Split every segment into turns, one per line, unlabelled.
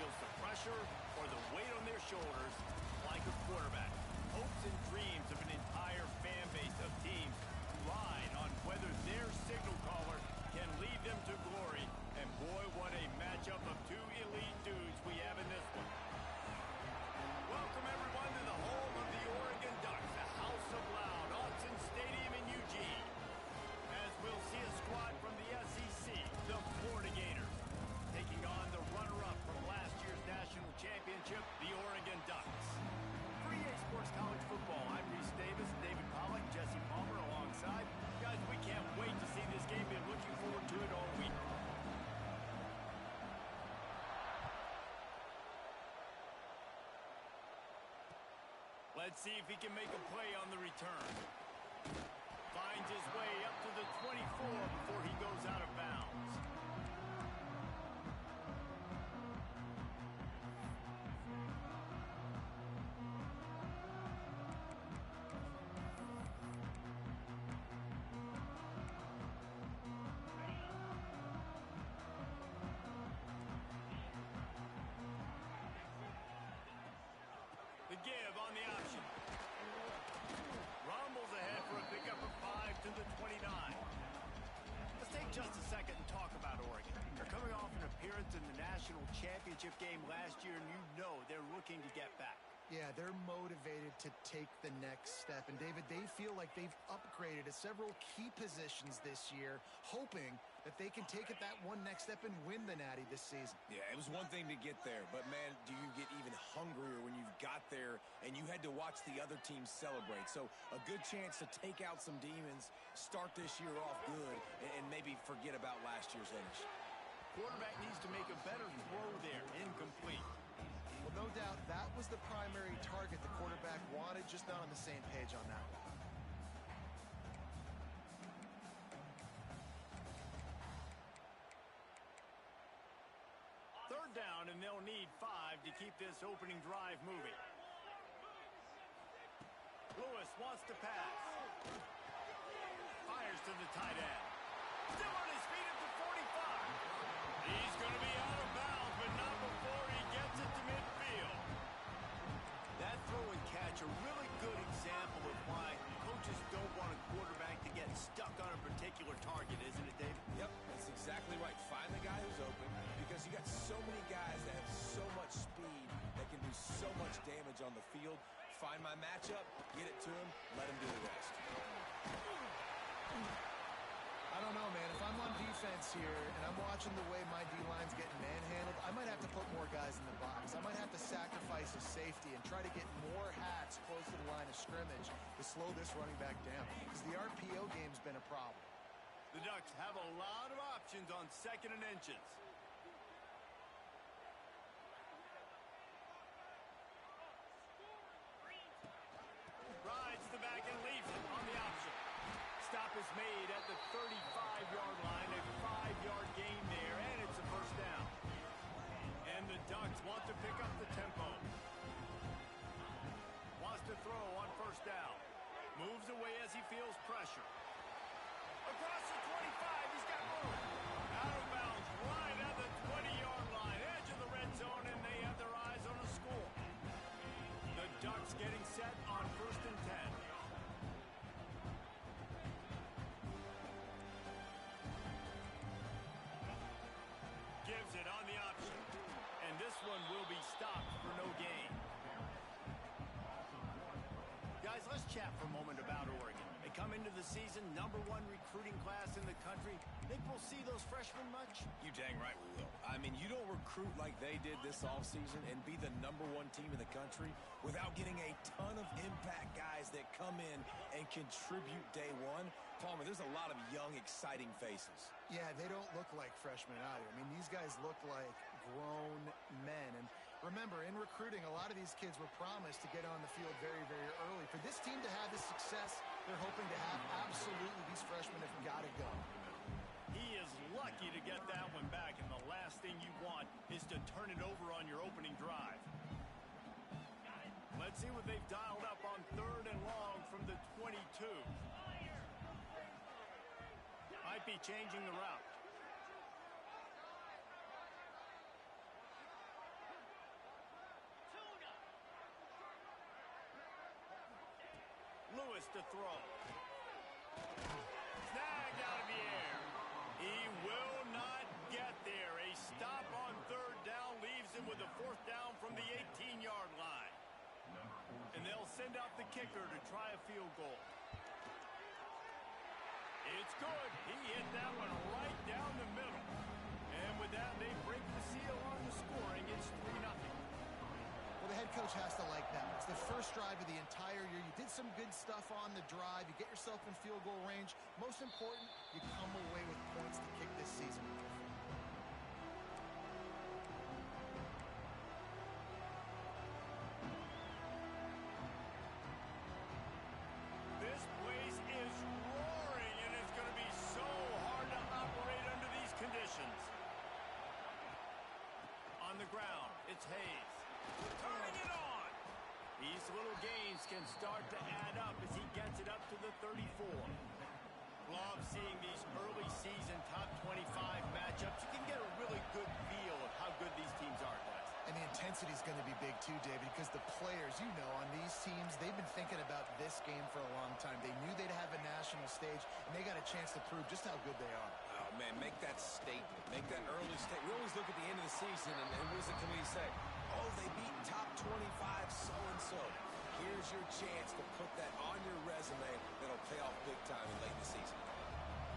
feels the pressure or the weight on their shoulders like a quarterback. Hopes and dreams of an entire fan base of teams ride on whether their signal caller can lead them to glory. And boy, what a matchup of two elite dudes we have in this one. Welcome everyone to the home of the Oregon Ducks, the House of Loud, Autzen Stadium in Eugene. As we'll see a squad from the SEC, the Florida Gators, taking on the runner-up from last year's national championship, the Oregon Ducks. For EA Sports College Football, I'm Reese Davis, David Pollack, Jesse Palmer alongside. Guys, we can't wait to see this game. Been looking forward to it all week. Let's see if he can make a play on the return. Finds his way up to the 24 before he goes out of bounds. The give on the option. Rumbles ahead for a pickup of 5 to the 29. Let's take just a second and talk about Oregon. They're coming off an appearance in the national championship game last year, and you know they're looking to get back.
Yeah, they're motivated to take the next step. And, David, they feel like they've upgraded at several key positions this year, hoping that they can take it that one next step and win the Natty this season.
Yeah, it was one thing to get there, but, man, do you get even hungrier when you've got there and you had to watch the other team celebrate. So a good chance to take out some demons, start this year off good, and maybe forget about last year's finish.
Quarterback needs to make a better throw there. Incomplete.
Well, no doubt that was the primary target the quarterback wanted, just not on the same page on that one.
Third down, and they'll need 5 to keep this opening drive moving. Lewis wants to pass. Fires to the tight end. Still on his feet at the 45. He's going to be out of bounds, but not before he gets it to midfield. That throw and catch, a really good example of why coaches don't want a quarterback to get stuck on a particular target, isn't it, David?
Yep, that's exactly right. Find the guy who's open, because you got so many guys that have so much speed that can do so much damage on the field. Find my matchup, get it to him, let him do the rest.
I don't know, man. If I'm on defense here and I'm watching the way my D-line's getting manhandled, I might have to put more guys in the box. I might have to sacrifice a safety and try to get more hats close to the line of scrimmage to slow this running back down, because the RPO game's been a problem.
The Ducks have a lot of options on 2nd and inches. Rides the back and leaves it on the option. Stop is made at the 35-yard line, a 5-yard gain there, and it's a first down. And the Ducks want to pick up the tempo. Wants to throw on first down. Moves away as he feels pressure. Across the 25, he's got room. Out of bounds, right at the 20-yard line, edge of the red zone, and they have their eyes on a score. The Ducks getting set on 1st and 10. Gives it on the option. And this one will be stopped for no gain. Guys, let's chat for a moment about Oregon. They come into the season #1 recruiting class in the country. Think we'll see those freshmen much?
You dang right we will. I mean, you don't recruit like they did this offseason and be the #1 team in the country without getting a ton of impact guys that come in and contribute day one. Palmer, there's a lot of young, exciting faces.
Yeah, they don't look like freshmen either. I mean, these guys look like grown men. And remember, in recruiting, a lot of these kids were promised to get on the field very, very early. For this team to have this success they're hoping to have, absolutely these freshmen have got to go.
He is lucky to get that one back, and the last thing you want is to turn it over on your opening drive. Let's see what they've dialed up on 3rd and long from the 22. Might be changing the route. to throw. Snagged out of the air. He will not get there. A stop on third down leaves him with a fourth down from the 18-yard line. And they'll send out the kicker to try a field goal. It's good. He hit that one right down the middle. And with that, they break the seal on the scoring. It's 3-0.
Well, the head coach has to like that. It's the first drive of the entire year. You did some good stuff on the drive. You get yourself in field goal range. Most important, you come away with points to kick this season with.
This place is roaring, and it's going to be so hard to operate under these conditions. On the ground, it's Hayes. Turning it on. These little gains can start to add up as he gets it up to the 34. Love seeing these early season top 25 matchups. You can get a really good feel of how good these teams are, guys.
And the intensity is going to be big too, David, because the players, you know, on these teams, they've been thinking about this game for a long time. They knew they'd have a national stage, and they got a chance to prove just how good they are.
Oh, man, make that statement. Make that early statement. We always look at the end of the season, and what does the committee say? Oh, they beat top 25 so-and-so. Here's your chance to put that on your resume that'll pay off big time in late in the season.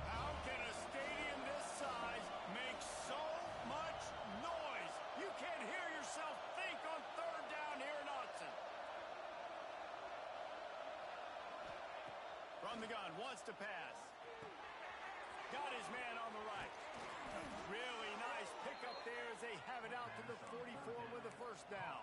How can a stadium this size make so much noise? You can't hear yourself think on third down here in Autzen. From the gun, wants to pass. Got his man on the right. Really nice pickup there as they have it out to the 44 with a first down.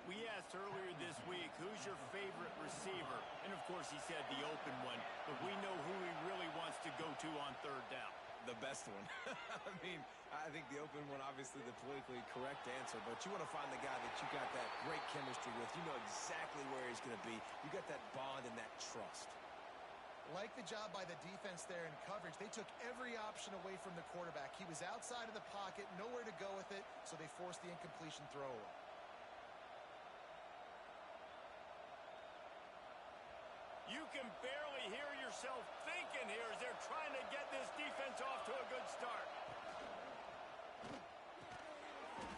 We asked earlier this week, who's your favorite receiver? And, of course, he said the open one. But we know who he really wants to go to on third down.
The best one. I mean, I think the open one, obviously the politically correct answer, but you want to find the guy that you got that great chemistry with. You know exactly where he's going to be. You got that bond and that trust.
Like the job by the defense there in coverage. They took every option away from the quarterback. He was outside of the pocket, nowhere to go with it, so they forced the incompletion throwaway.
You can barely hear yourself thinking here as they're trying to get this defense off to a good start.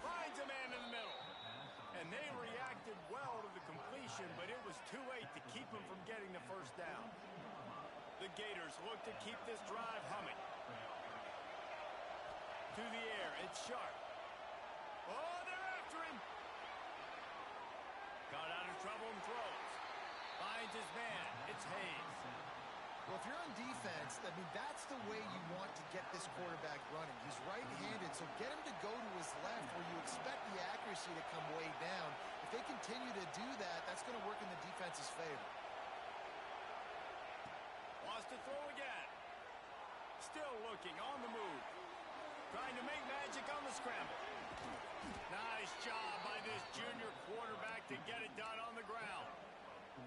Finds a man in the middle. And they reacted well to the completion, but it was too late to keep him from getting the first down. The Gators look to keep this drive humming. To the air, it's Sharp. Oh, they're after him. Got out of trouble and throws. Finds his man. It's Hayes.
Well, if you're on defense, I mean, that's the way you want to get this quarterback running. He's right-handed, so get him to go to his left where you expect the accuracy to come way down. If they continue to do that, that's going to work in the defense's favor.
Wants to throw again. Still looking on the move. Trying to make magic on the scramble. Nice job by this junior quarterback to get it done on the ground.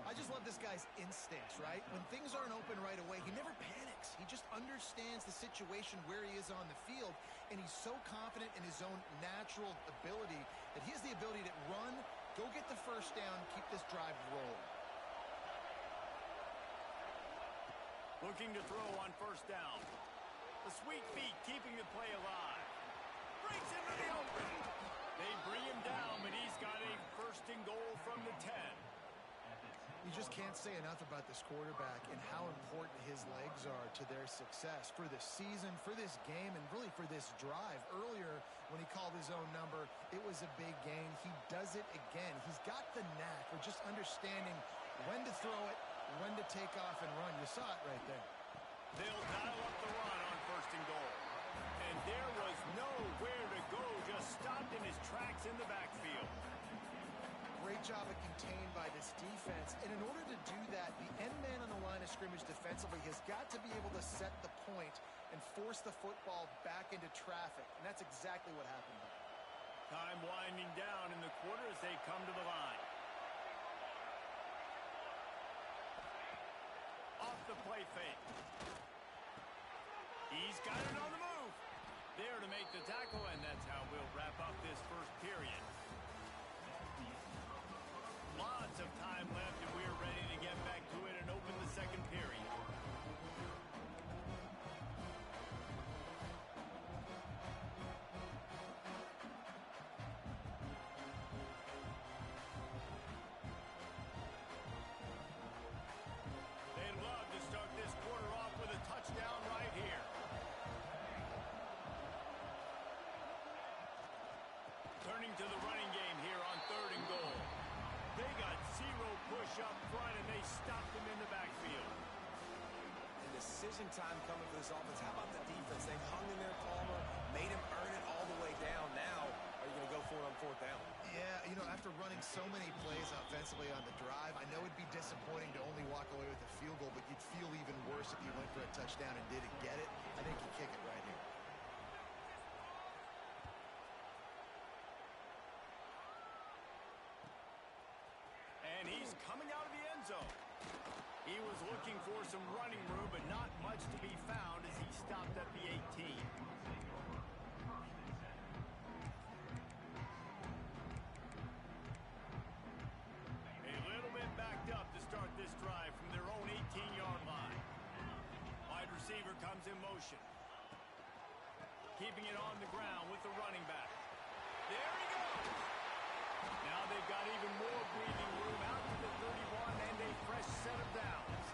I just love this guy's instincts, right? When things aren't open right away, he never panics. He just understands the situation where he is on the field, and he's so confident in his own natural ability that he has the ability to run, go get the first down, keep this drive rolling.
Looking to throw on first down. The sweet feet keeping the play alive. Breaks into the open. They bring him down, but he's got a first and goal from the 10.
You just can't say enough about this quarterback and how important his legs are to their success for this season, for this game, and really for this drive. Earlier, when he called his own number, it was a big gain. He does it again. He's got the knack for just understanding when to throw it, when to take off and run. You saw it right there.
They'll dial up the run on first and goal. And there was nowhere to go, just stopped in his tracks in the backfield.
Great job of contained by this defense. And in order to do that, the end man on the line of scrimmage defensively has got to be able to set the point and force the football back into traffic. And that's exactly what happened there.
Time winding down in the quarter as they come to the line. Off the play fake. He's got it on the move. There to make the tackle, and that's how we'll wrap up this first period. Lots of time left, and we're ready to get back to it. An second period. They'd love to start this quarter off with a touchdown right here. Turning to the running game here on 3rd and goal. They got zero push up front, and they stopped him in the backfield.
And decision time coming for this offense. How about the defense? They've hung in there, Palmer, made him earn it all the way down. Now, are you going to go for it on 4th down?
Yeah, after running so many plays offensively on the drive, I know it'd be disappointing to only walk away with a field goal, but you'd feel even worse if you went for a touchdown and didn't get it. I think you kick it right here.
And he's coming out of the end zone. He was looking for some running room, but not much to be found as he stopped at the 18. A little bit backed up to start this drive from their own 18-yard line. Wide receiver comes in motion. Keeping it on the ground with the running back. There he goes. Now they've got even more breathing room out to the 31 and a fresh set of downs.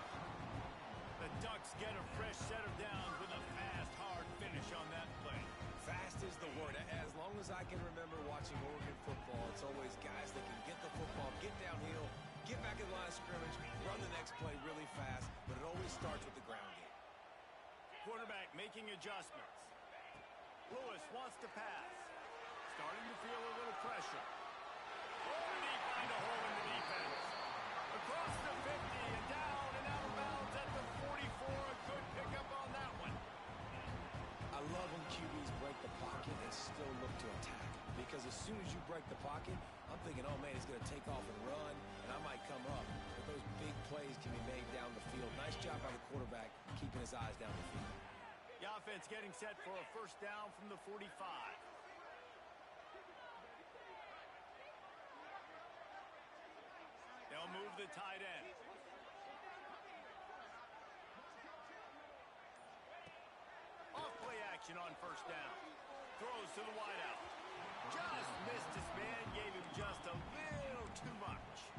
The Ducks get a fresh set of downs with a fast, hard finish on that play.
Fast is the word. As long as I can remember watching Oregon football, it's always guys that can get the football, get downhill, get back in the line of scrimmage, run the next play really fast, but it always starts with the ground game.
Quarterback making adjustments. Lewis wants to pass. Starting to feel a little pressure. Oh, did he find a hole in the defense? Across the 50 and down and out of bounds at the 44. A good pickup on that one.
I love when QBs break the pocket and still look to attack. Because as soon as you break the pocket, I'm thinking, oh, man, he's going to take off and run, and I might come up. But those big plays can be made down the field. Nice job by the quarterback keeping his eyes down the field.
The offense getting set for a first down from the 45. They'll move the tight end. Off play action on first down. Throws to the wideout. Just missed his man, gave him just a little too much.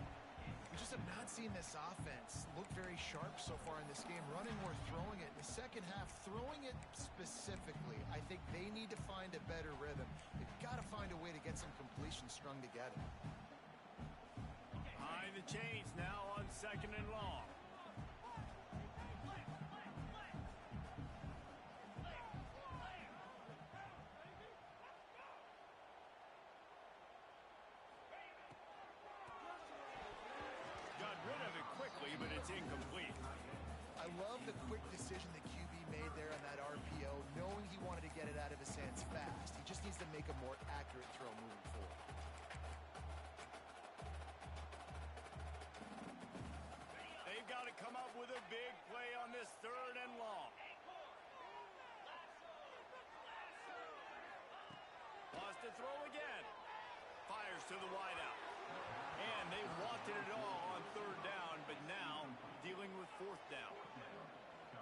We just have not seen this offense look very sharp so far in this game, running or throwing it. In the second half, throwing it specifically, I think they need to find a better rhythm. They've got to find a way to get some completions strung together.
Behind the chains now on 2nd and long. Got rid of it quickly, but it's incomplete.
I love the quick decision the QB made there on that RPO, knowing he wanted to get it out of his hands fast. He just needs to make a more accurate throw moving forward.
They've got to come up with a big play on this 3rd and long. Wants to throw again. Fires to the wideout. And they wanted it all on 3rd down, but now dealing with 4th down.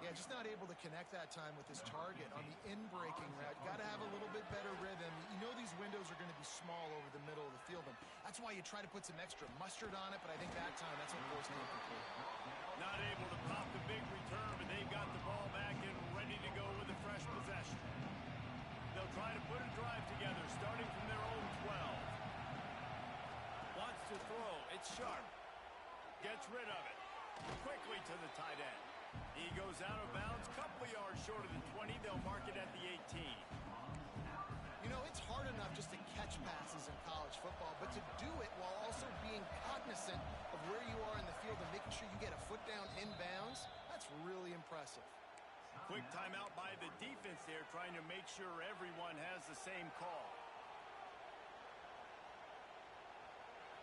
Yeah, just not able to connect that time with his target on the in-breaking route. Got to have a little bit better rhythm. You know these windows are going to be small over the middle of the field, and that's why you try to put some extra mustard on it, but I think that time that's what forced him to complete.
Not able to pop the big return, but they've got the ball back and ready to go with a fresh possession. They'll try to put a drive together, starting from their own 12. Wants to throw. It's sharp. Gets rid of it. Quickly to the tight end. He goes out of bounds, couple yards short of the 20. They'll mark it at the 18.
You know, it's hard enough just to catch passes in college football, but to do it while also being cognizant of where you are in the field and making sure you get a foot down inbounds, that's really impressive.
Quick timeout by the defense there, trying to make sure everyone has the same call.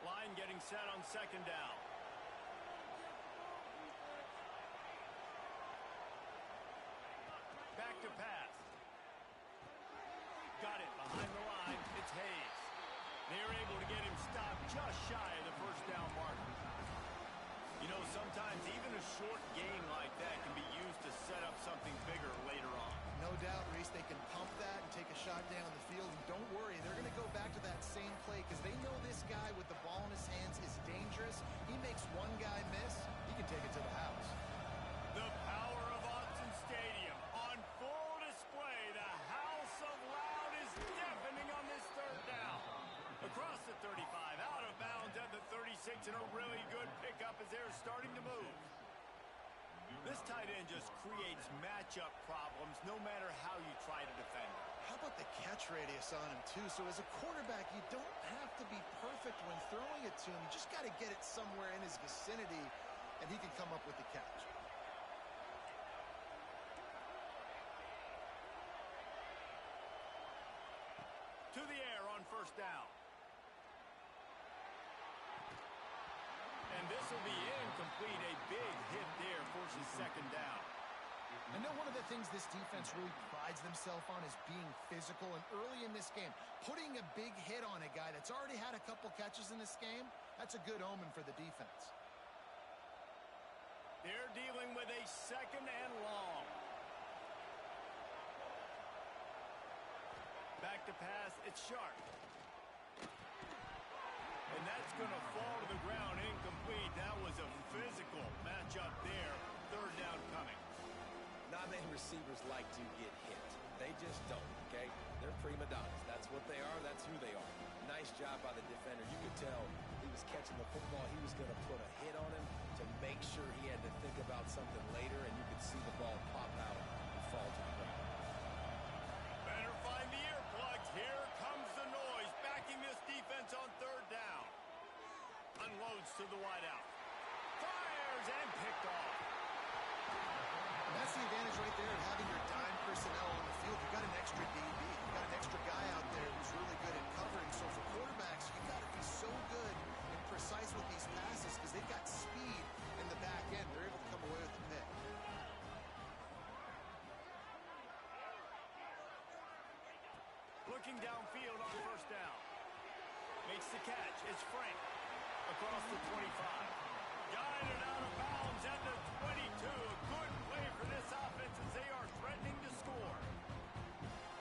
Line getting set on 2nd down. Back to pass. Got it behind the line. It's Hayes. They're able to get him stopped just shy of the first down marker. You know, sometimes even a short game like that can be used to set up something bigger later on.
No doubt, Reese, they can pump that and take a shot down the field. And don't worry, they're going to go back to that same play because they know this guy with the ball in his hands is dangerous. He makes one guy miss, he can take it to the house.
The power of Autzen Stadium on full display. The house of loud is deafening on this third down. Across the 35, out of bounds at the 36, and a really good pickup as they're starting to move. This tight end just creates matchup problems no matter how you try to defend him.
How about the catch radius on him, too? So as a quarterback, you don't have to be perfect when throwing it to him. You just got to get it somewhere in his vicinity, and he can come up with the catch.
To the air on first down. And this will be incomplete. A big hit there forces second down.
I know one of the things this defense really prides themselves on is being physical. And early in this game, putting a big hit on a guy that's already had a couple catches in this game, that's a good omen for the defense.
They're dealing with a second and long. Back to pass, it's Sharp. And that's going to fall to the ground incomplete. That was a physical matchup there. Third down coming.
Not many receivers like to get hit. They just don't, okay? They're prima donnas. That's what they are. That's who they are. Nice job by the defender. You could tell he was catching the football. He was going to put a hit on him to make sure he had to think about something later, and you could see the ball pop out and fall to the ground.
Better find the earplugs. Here comes the noise. Backing this defense on third down. Unloads to the wideout. Fires and picked off.
And that's the advantage right there of having your dime personnel on the field. You've got an extra DB. You've got an extra guy out there who's really good at covering. So for quarterbacks, you've got to be so good and precise with these passes because they've got speed in the back end. They're able to come away with the pick.
Looking downfield on first down. Makes the catch. It's Frank. Across the 25. Guided out of bounds at the 22. A good play for this offense as they are threatening to score.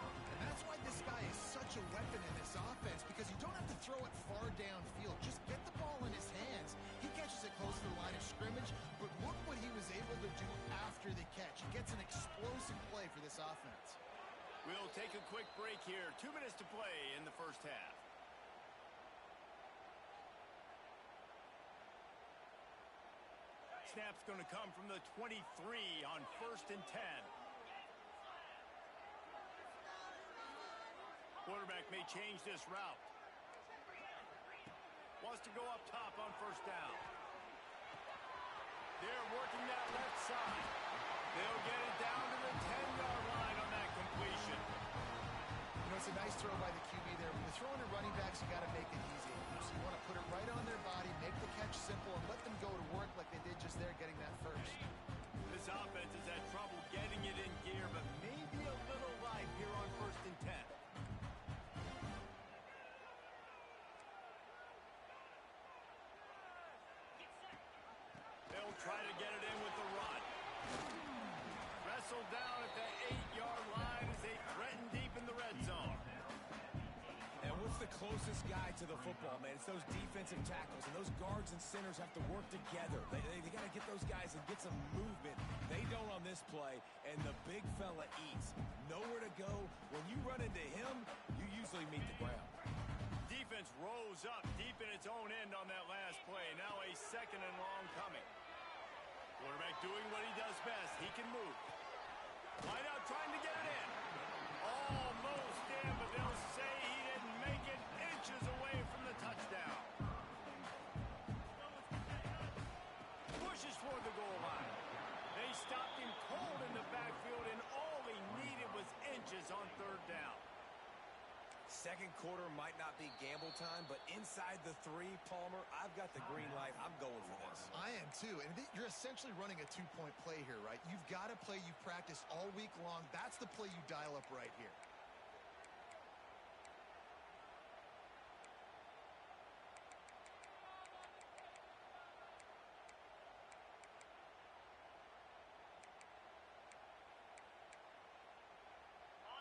And that's why this guy is such a weapon in this offense because you don't have to throw it far downfield. Just get the ball in his hands. He catches it close to the line of scrimmage, but look what he was able to do after the catch. He gets an explosive play for this offense.
We'll take a quick break here. 2 minutes to play in the first half. Snap's going to come from the 23 on first and 10. Quarterback may change this route. Wants to go up top on first down. They're working that left side. They'll get it down to the 10-yard line on that completion.
You know, it's a nice throw by the QB there. When you're throwing to running backs, you got to make it easy. So you want to put it right on their body, make the catch simple, and let them go to work like they did just there getting that first.
This offense has had trouble getting it in gear, but maybe a little life here on first and 10. They'll try to get it in with the run. Wrestled down at the 8-yard line as they threaten deep in the red zone.
And what's the closest guy to the football, man? It's those defensive tackles, and those guards and centers have to work together. They got to get those guys and get some movement. They don't on this play, and the big fella eats. Nowhere to go. When you run into him, you usually meet the ground.
Defense rose up deep in its own end on that last play. Now a second and long coming. Quarterback doing what he does best. He can move. Wideout trying to get it in. Almost in, but they'll say he didn't make it, inches away from the touchdown. Pushes for the goal line. They stopped him cold in the backfield, and all he needed was inches on third down.
Second quarter might not be gamble time, but inside the 3, Palmer, I've got the green light. I'm going for this.
I am too. And you're essentially running a 2-point play here, right? You've got a play you've practiced all week long. That's the play you dial up right here.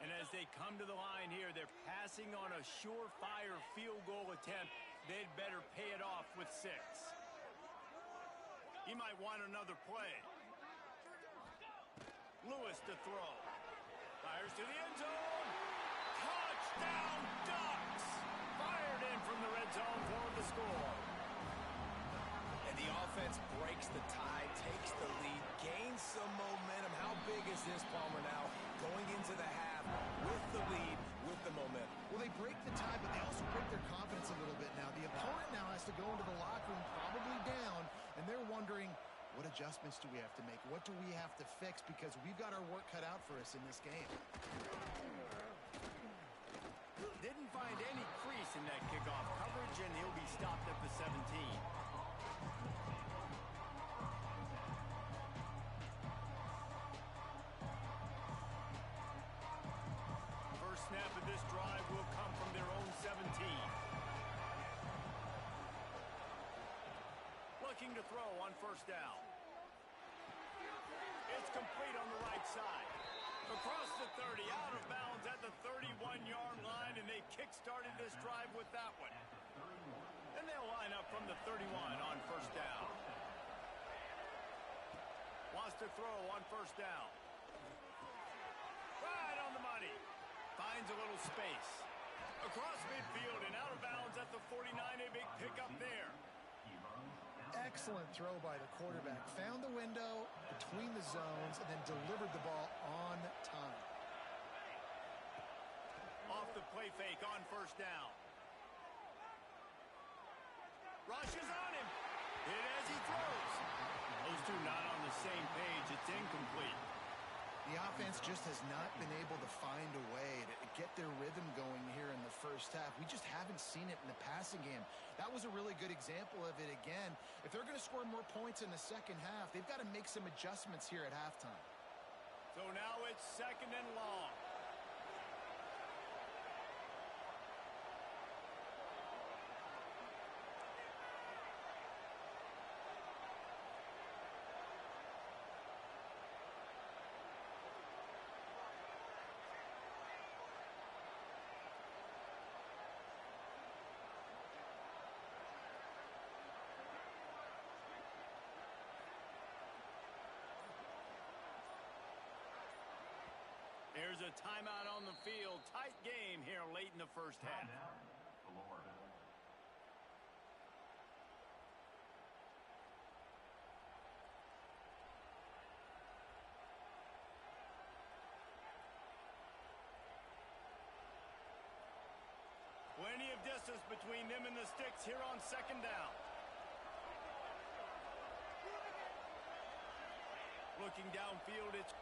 And as they come to the line here, they're passing on a surefire field goal attempt. They'd better pay it off with 6. He might want another play. Lewis to throw. Fires to the end zone. Touchdown, Ducks! Fired in from the red zone for the score.
And the offense breaks the tie, takes the lead, gains some momentum. How big is this, Palmer, now? Going into the half with the lead, with the momentum.
Well, they break the tie, but they also break their confidence a little bit now. The opponent now has to go into the locker room probably down, and they're wondering, what adjustments do we have to make? What do we have to fix? Because we've got our work cut out for us in this game.
Didn't find any crease in that kickoff coverage, and he'll be stopped at the 17. First snap of this drive will come from their own 17. Looking to throw on first down. It's complete on the right side. Across the 30, out of bounds at the 31-yard line, and they kick-started this drive with that one. And they'll line up from the 31 on first down. Wants to throw on first down. Right on the money. Finds a little space. Across midfield and out of bounds at the 49, a big pickup there.
Excellent throw by the quarterback. Found the window between the zones and then delivered the ball on time.
Off the play fake on first down. Rushes on him. Hit as he throws. Those two not on the same page. It's incomplete.
The offense just has not been able to find a way to get their rhythm going here in the first half. We just haven't seen it in the passing game. That was a really good example of it again. If they're going to score more points in the second half, they've got to make some adjustments here at halftime.
So now it's second and long. There's a timeout on the field. Tight game here late in the first half. Plenty of distance between them and the sticks here on second down. Looking downfield, it's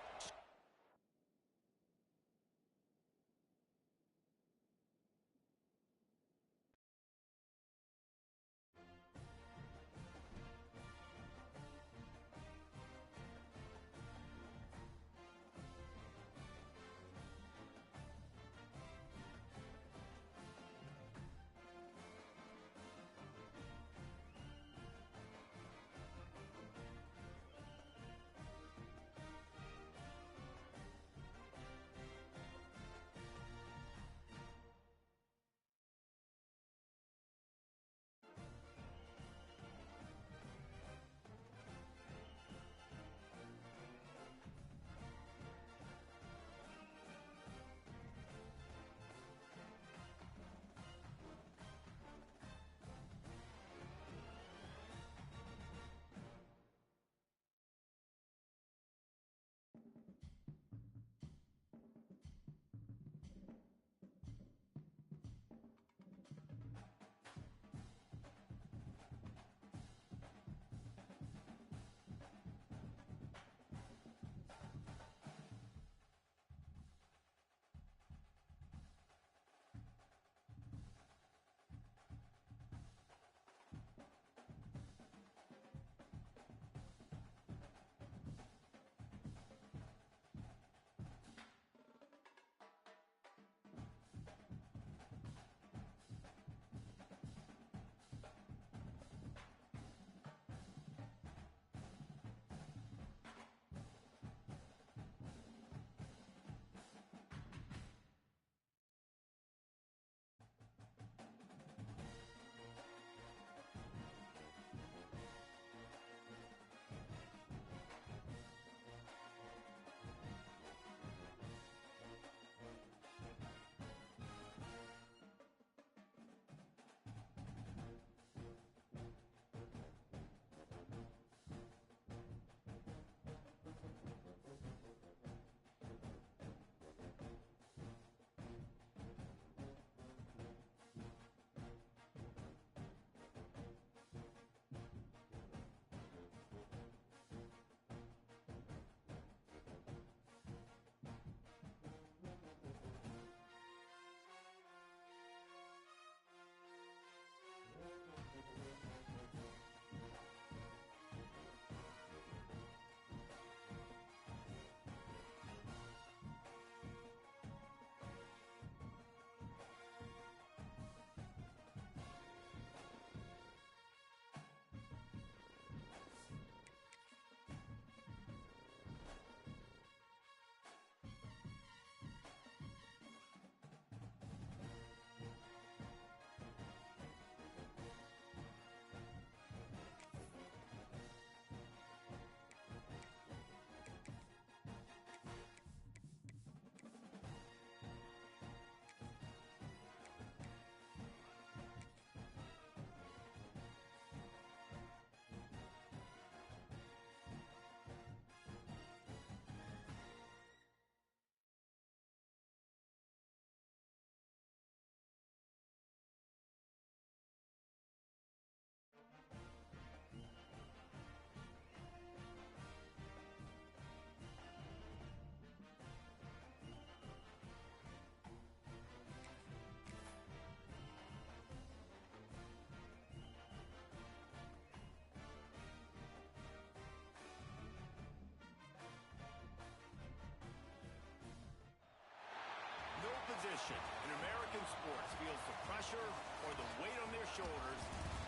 position in American sports feels the pressure or the weight on their shoulders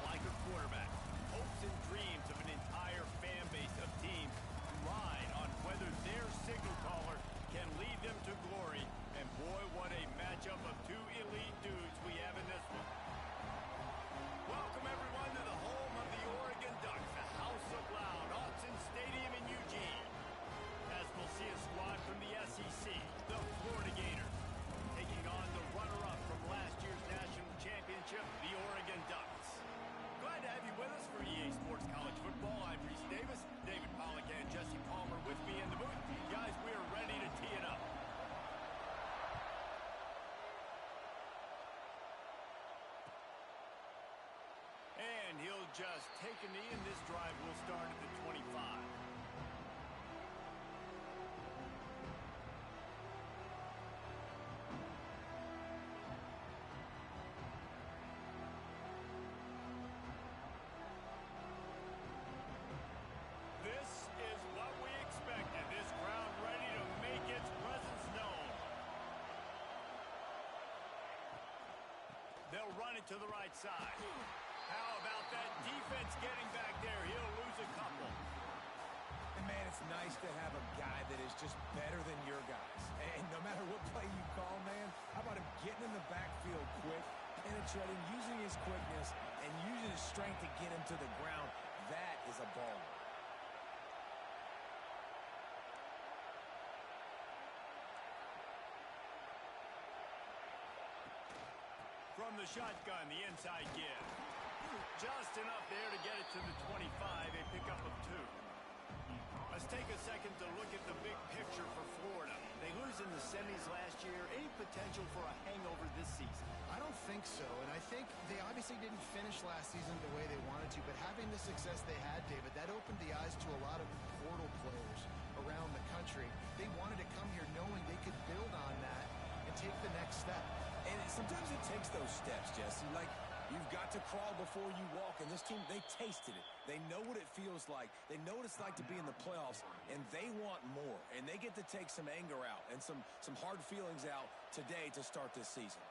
like a quarterback. Hopes and dreams of an entire fan base of teams ride on whether their signal caller can lead them to glory. And boy, what a matchup of two elite dudes we have in this one. Welcome, everyone, to the home of the Oregon Ducks, the House of Loud, Autzen Stadium in Eugene. As we'll see a squad from the SEC, the Florida Gators, taking on the runner-up from last year's national championship, the Oregon Ducks. Glad to have you with us for EA Sports College Football. I'm Reese Davis, David Pollack, and Jesse Palmer with me in the booth. Guys, we are ready to tee it up. And he'll just take a knee, and this drive will start at the 25. This is what we expected. This crowd ready to make its presence known. They'll run it to the right side. How about that defense getting back there? He'll lose a couple.
And, man, it's nice to have a guy that is just better than your guys. And no matter what play you call, man, how about him getting in the backfield quick, penetrating, using his quickness, and using his strength to get him to the ground? That is a baller.
From the shotgun, the inside give. Just enough there to get it to the 25, a pickup of 2. Let's take a second to look at the big picture for Florida. They lose in the semis last year. Any potential for a hangover this season?
I don't think so, and I think they obviously didn't finish last season the way they wanted to, but having the success they had, David, that opened the eyes to a lot of portal players around the country. They wanted to come here knowing they could build on that and take the next step.
And sometimes it takes those steps, Jesse. Like, you've got to crawl before you walk. And this team, they tasted it. They know what it feels like. They know what it's like to be in the playoffs. And they want more. And they get to take some anger out and some hard feelings out today to start this season.